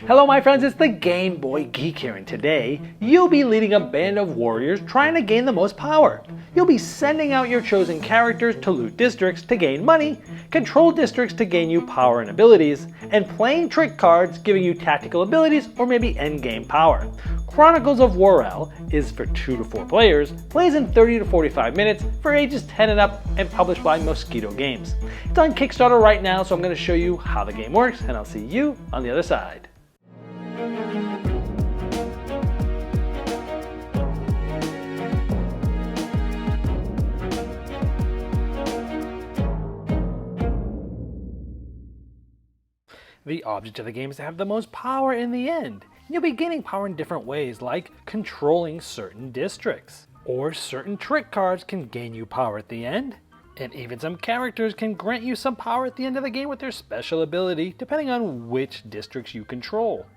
Hello my friends, it's the Game Boy Geek here, and today you'll be leading a band of warriors trying to gain the most power. You'll be sending out your chosen characters to loot districts to gain money, control districts to gain you power and abilities, and playing trick cards giving you tactical abilities or maybe endgame power. Chronicles of Waral is for 2 to 4 players, plays in 30 to 45 minutes for ages 10 and up, and published by Mosquito Games. It's on Kickstarter right now, so I'm going to show you how the game works, and I'll see you on the other side. The object of the game is to have the most power in the end. You'll be gaining power in different ways, like controlling certain districts. Or certain trick cards can gain you power at the end. And even some characters can grant you some power at the end of the game with their special ability, depending on which districts you control.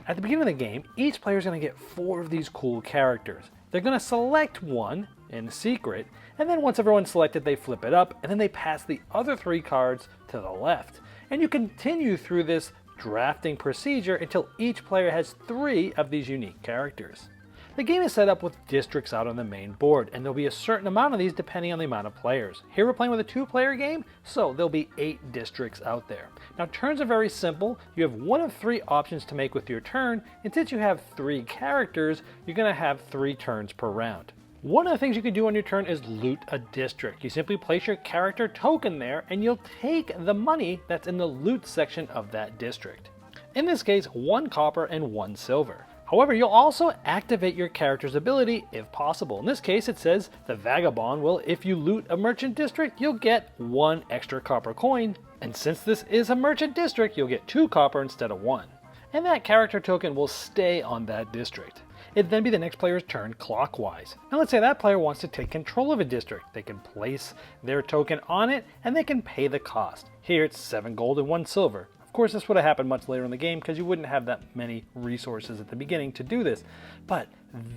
At the beginning of the game, each player is going to get 4 of these cool characters. They're going to select one in secret, and then once everyone's selected, they flip it up, and then they pass the other 3 cards to the left. And you continue through this drafting procedure until each player has 3 of these unique characters. The game is set up with districts out on the main board, and there'll be a certain amount of these depending on the amount of players. Here we're playing with a 2-player game, so there'll be 8 districts out there. Now turns are very simple. You have 1 of 3 options to make with your turn, and since you have 3 characters, you're going to have 3 turns per round. One of the things you can do on your turn is loot a district. You simply place your character token there and you'll take the money that's in the loot section of that district. In this case, 1 copper and 1 silver. However, you'll also activate your character's ability if possible. In this case, it says the Vagabond will, if you loot a merchant district, you'll get 1 extra copper coin. And since this is a merchant district, you'll get 2 copper instead of 1. And that character token will stay on that district. It'd then be the next player's turn clockwise. Now let's say that player wants to take control of a district. They can place their token on it and they can pay the cost. Here it's 7 gold and 1 silver. Of course this would have happened much later in the game because you wouldn't have that many resources at the beginning to do this. But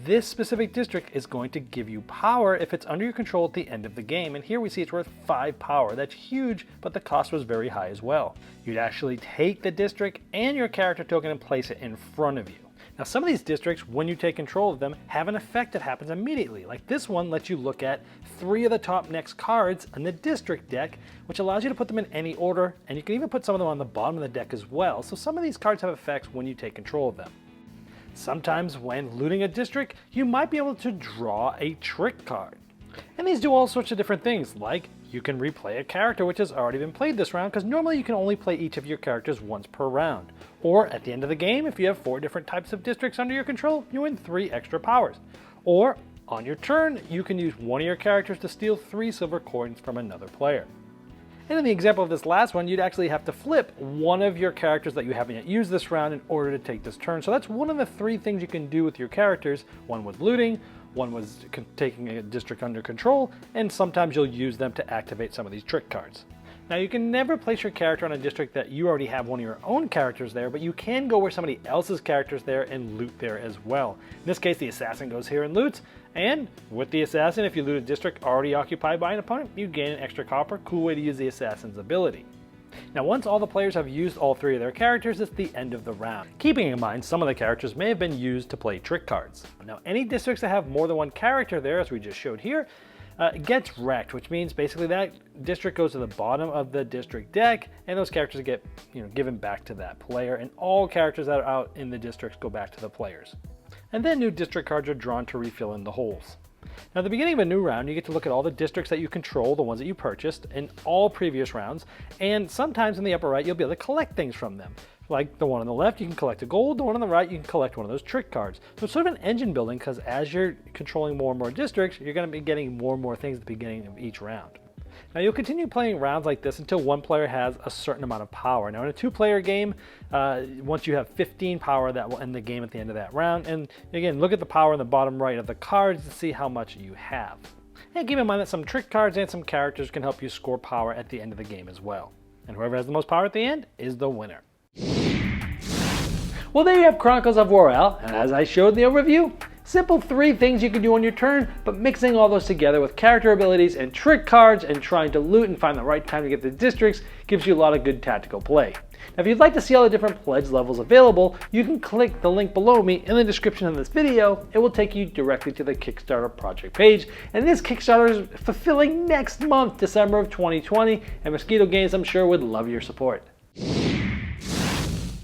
this specific district is going to give you power if it's under your control at the end of the game. And here we see it's worth 5 power. That's huge, but the cost was very high as well. You'd actually take the district and your character token and place it in front of you. Now some of these districts, when you take control of them, have an effect that happens immediately. Like this one lets you look at 3 of the top next cards in the district deck, which allows you to put them in any order, and you can even put some of them on the bottom of the deck as well. So some of these cards have effects when you take control of them. Sometimes when looting a district, you might be able to draw a trick card. And these do all sorts of different things, like you can replay a character which has already been played this round, because normally you can only play each of your characters once per round. Or at the end of the game, if you have 4 different types of districts under your control, you win 3 extra powers. Or on your turn, you can use one of your characters to steal 3 silver coins from another player. And in the example of this last one, you'd actually have to flip one of your characters that you haven't yet used this round in order to take this turn. So that's one of the 3 things you can do with your characters. One was looting, one was taking a district under control, and sometimes you'll use them to activate some of these trick cards. Now you can never place your character on a district that you already have one of your own characters there, but you can go where somebody else's character's there and loot there as well. In this case, the assassin goes here and loots, and with the assassin, if you loot a district already occupied by an opponent, you gain an extra copper. Cool way to use the assassin's ability. Now once all the players have used all 3 of their characters, it's the end of the round. Keeping in mind, some of the characters may have been used to play trick cards. Now any districts that have more than 1 character there, as we just showed here, gets wrecked, which means basically that district goes to the bottom of the district deck, and those characters get given back to that player, and all characters that are out in the districts go back to the players. And then new district cards are drawn to refill in the holes. Now at the beginning of a new round, you get to look at all the districts that you control, the ones that you purchased in all previous rounds, and sometimes in the upper right you'll be able to collect things from them. Like the one on the left, you can collect a gold, the one on the right, you can collect one of those trick cards. So it's sort of an engine building, because as you're controlling more and more districts, you're going to be getting more and more things at the beginning of each round. Now you'll continue playing rounds like this until one player has a certain amount of power. Now in a 2-player game, once you have 15 power, that will end the game at the end of that round. And again, look at the power in the bottom right of the cards to see how much you have. And keep in mind that some trick cards and some characters can help you score power at the end of the game as well. And whoever has the most power at the end is the winner. Well, there you have Chronicles of Waral, and as I showed in the overview, Simple 3 things you can do on your turn, but mixing all those together with character abilities and trick cards and trying to loot and find the right time to get the districts gives you a lot of good tactical play. Now, if you'd like to see all the different pledge levels available, you can click the link below me in the description of this video. It will take you directly to the Kickstarter project page. And this Kickstarter is fulfilling next month, December of 2020, and Mosquito Games, I'm sure, would love your support.